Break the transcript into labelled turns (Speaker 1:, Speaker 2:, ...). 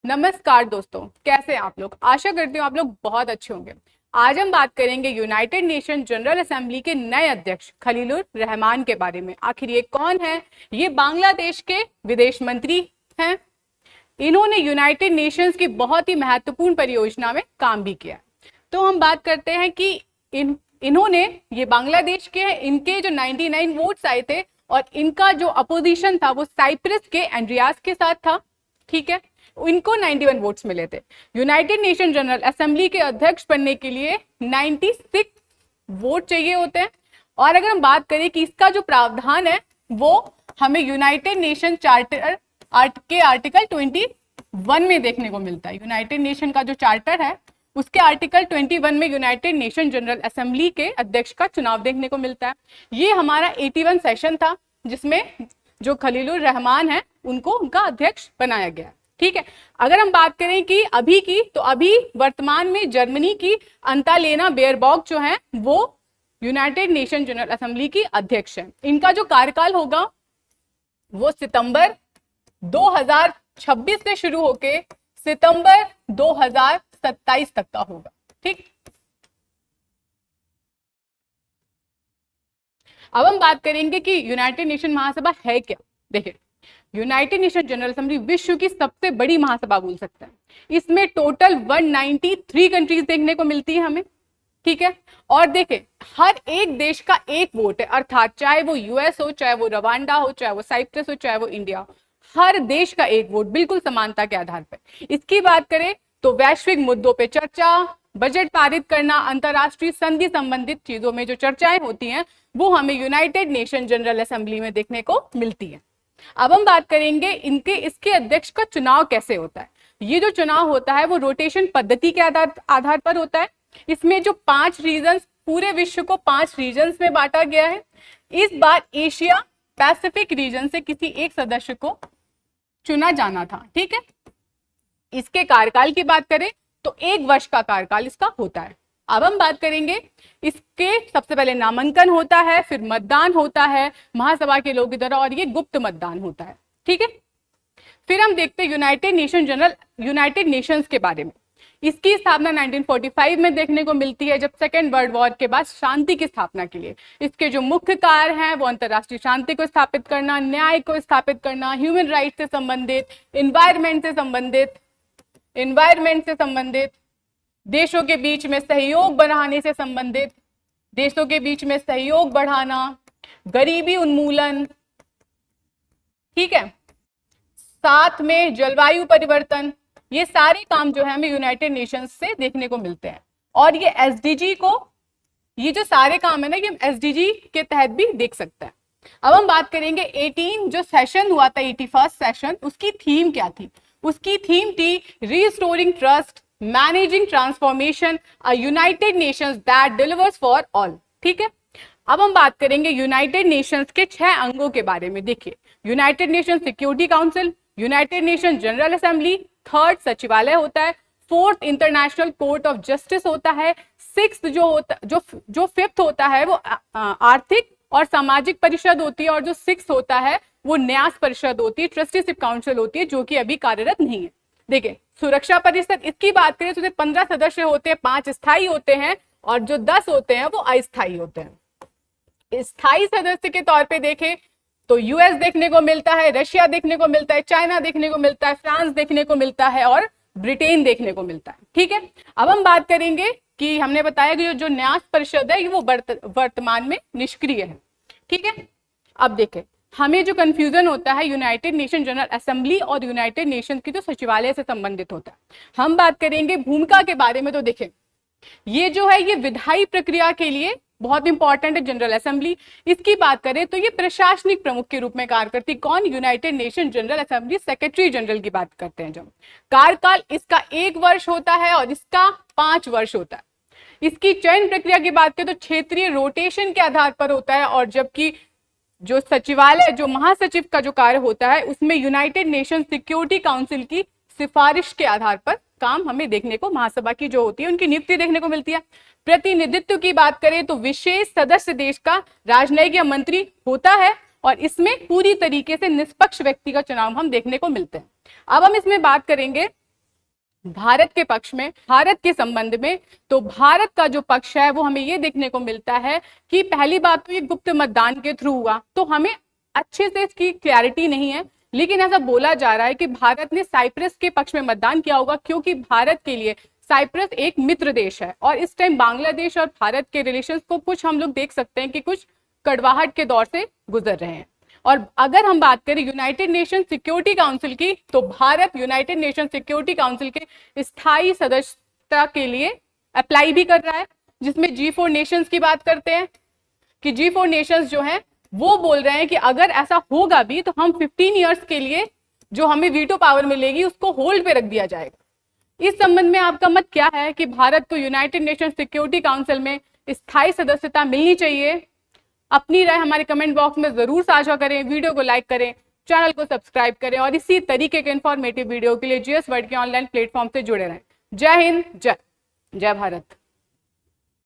Speaker 1: नमस्कार दोस्तों, कैसे हैं आप लोग। आशा करती हूँ आप लोग बहुत अच्छे होंगे। आज हम बात करेंगे यूनाइटेड नेशन जनरल असेंबली के नए अध्यक्ष खलीलुर रहमान के बारे में। आखिर ये कौन है? ये बांग्लादेश के विदेश मंत्री हैं। इन्होंने यूनाइटेड नेशंस की बहुत ही महत्वपूर्ण परियोजना में काम भी किया। तो हम बात करते हैं कि इन्होंने, ये बांग्लादेश के हैं, इनके जो 99 वोट्स आए थे और इनका जो अपोजिशन था वो साइप्रस के एंड्रियास के साथ था। ठीक है, इनको 91 वोट्स मिले थे। यूनाइटेड नेशन जनरल असेंबली के अध्यक्ष बनने के लिए 96 वोट चाहिए होते हैं। और अगर हम बात करें कि इसका जो प्रावधान है वो हमें यूनाइटेड नेशन चार्टर के आर्टिकल 21 में देखने को मिलता है। यूनाइटेड नेशन का जो चार्टर है उसके आर्टिकल 21 में यूनाइटेड नेशन जनरल असेंबली के अध्यक्ष का चुनाव देखने को मिलता है। ये हमारा 81 सेशन था जिसमें जो खलीलुर रहमान है उनको उनका अध्यक्ष बनाया गया। ठीक है, अगर हम बात करें कि अभी की, तो अभी वर्तमान में जर्मनी की अंतालेना बेयरबॉक जो है वो यूनाइटेड नेशन जनरल असेंबली की अध्यक्ष है। इनका जो कार्यकाल होगा वो सितंबर 2026 से शुरू होके सितंबर 2027 तक का होगा। ठीक, अब हम बात करेंगे कि यूनाइटेड नेशन महासभा है क्या। देखिए, यूनाइटेड नेशन जनरल असेंबली विश्व की सबसे बड़ी महासभा बोल सकते हैं। इसमें टोटल 193 कंट्रीज देखने को मिलती है हमें। ठीक है, और देखें हर एक देश का एक वोट है, अर्थात चाहे वो यूएस हो, चाहे वो रवांडा हो, चाहे वो साइप्रस हो, चाहे वो इंडिया हो, हर देश का एक वोट, बिल्कुल समानता के आधार पर। इसकी बात करें तो वैश्विक मुद्दों पर चर्चा, बजट पारित करना, अंतरराष्ट्रीय संधि संबंधित चीजों में जो चर्चाएं होती हैं वो हमें यूनाइटेड नेशन जनरल असेंबली में देखने को मिलती है। अब हम बात करेंगे इसके अध्यक्ष का चुनाव कैसे होता है। ये जो चुनाव होता है वो रोटेशन पद्धति के आधार पर होता है। इसमें जो 5 रीजन्स, पूरे विश्व को 5 रीजन्स में बांटा गया है। इस बार एशिया पैसिफिक रीजन से किसी एक सदस्य को चुना जाना था। ठीक है, इसके कार्यकाल की बात करें तो 1 वर्ष का कार्यकाल इसका होता है। अब हम बात करेंगे इसके, सबसे पहले नामांकन होता है, फिर मतदान होता है महासभा के लोगों की तरह, और ये गुप्त मतदान होता है। ठीक है, फिर हम देखते हैं यूनाइटेड नेशंस के बारे में। इसकी स्थापना 1945 में देखने को मिलती है, जब सेकेंड वर्ल्ड वॉर के बाद शांति की स्थापना के लिए। इसके जो मुख्य कार्य हैं वो अंतरराष्ट्रीय शांति को स्थापित करना, न्याय को स्थापित करना, ह्यूमन राइट से संबंधित, एनवायरमेंट से संबंधित, देशों के बीच में सहयोग बढ़ाने से संबंधित, देशों के बीच में सहयोग बढ़ाना, गरीबी उन्मूलन, ठीक है, साथ में जलवायु परिवर्तन, ये सारे काम जो है हमें यूनाइटेड नेशंस से देखने को मिलते हैं। और ये एसडीजी को, ये जो सारे काम है ना, ये हम एसडीजी के तहत भी देख सकते हैं। अब हम बात करेंगे 18 जो सेशन हुआ था, 81st सेशन, उसकी थीम क्या थी। उसकी थीम थी restoring trust, managing transformation, a United Nations that delivers for all. ठीक है, अब हम बात करेंगे यूनाइटेड नेशंस के 6 अंगों के बारे में। देखिए, United nation security council, United nation general assembly, 3rd सचिवालय होता है, 4th international court of justice होता है, 6th जो 5th होता है वो आर्थिक और सामाजिक परिषद होती है, और जो 6th होता है वो न्यास परिषद होती है, ट्रस्टीशिप काउंसिल होती है, जो कि अभी कार्यरत नहीं है। देखिए, सुरक्षा परिषद, इसकी बात करें तो 15 सदस्य होते हैं, 5 स्थायी होते हैं और जो 10 होते हैं वो अस्थायी होते हैं। स्थायी सदस्य के तौर पे देखें तो यूएस देखने को मिलता है, रशिया देखने को मिलता है, चाइना देखने को मिलता है, फ्रांस देखने को मिलता है और ब्रिटेन देखने को मिलता है। ठीक है, अब हम बात करेंगे कि हमने बताया कि जो न्यास परिषद है वो वर्तमान में निष्क्रिय है। ठीक है, अब देखें हमें जो कंफ्यूजन होता है यूनाइटेड नेशन जनरल असेंबली और यूनाइटेड नेशन की जो सचिवालय से संबंधित होता है। हम बात करेंगे भूमिका के बारे में, तो देखें ये जो है ये विधायी प्रक्रिया के लिए बहुत इंपॉर्टेंट है जनरल असेंबली। इसकी बात करें तो ये प्रशासनिक प्रमुख के रूप में कार्य करती। कौन? United nation general assembly secretary general की बात करते हैं जब। कार्यकाल इसका 1 वर्ष होता है और इसका 5 वर्ष होता है। इसकी चयन प्रक्रिया की बात करें तो क्षेत्रीय रोटेशन के आधार पर होता है, और जबकि जो सचिवालय, जो महासचिव का जो कार्य होता है उसमें यूनाइटेड नेशन सिक्योरिटी काउंसिल की सिफारिश के आधार पर काम हमें देखने को, महासभा की जो होती है उनकी नियुक्ति देखने को मिलती है। प्रतिनिधित्व की बात करें तो विशेष सदस्य देश का राजनयिक या मंत्री होता है और इसमें पूरी तरीके से निष्पक्ष व्यक्ति का चुनाव हम देखने को मिलते हैं। अब हम इसमें बात करेंगे भारत के पक्ष में, भारत के संबंध में, तो भारत का जो पक्ष है वो हमें ये देखने को मिलता है कि पहली बात तो ये गुप्त मतदान के थ्रू हुआ, तो हमें अच्छे से इसकी क्लैरिटी नहीं है, लेकिन ऐसा बोला जा रहा है कि भारत ने साइप्रस के पक्ष में मतदान किया होगा, क्योंकि भारत के लिए साइप्रस एक मित्र देश है और इस टाइम बांग्लादेश और भारत के रिलेशंस को कुछ हम लोग देख सकते हैं कि कुछ कड़वाहट के दौर से गुजर रहे हैं। और अगर हम बात करें यूनाइटेड नेशन सिक्योरिटी काउंसिल की, तो Bharat United nation security council के स्थायी सदस्यता के लिए अप्लाई भी कर रहा है, जिसमें G4 नेशंस की बात करते हैं कि G4 नेशंस जो हैं वो बोल रहे हैं कि अगर ऐसा होगा भी तो हम 15 ईयर्स के लिए जो हमें वीटो पावर मिलेगी उसको होल्ड पे रख दिया जाएगा। इस संबंध में आपका मत क्या है कि भारत को यूनाइटेड नेशन सिक्योरिटी काउंसिल में स्थायी सदस्यता मिलनी चाहिए? अपनी राय हमारे कमेंट बॉक्स में जरूर साझा करें, वीडियो को लाइक करें, चैनल को सब्सक्राइब करें और इसी तरीके के इंफॉर्मेटिव वीडियो के लिए GS वर्ल्ड के ऑनलाइन प्लेटफॉर्म से जुड़े रहें। जय हिंद, जय भारत।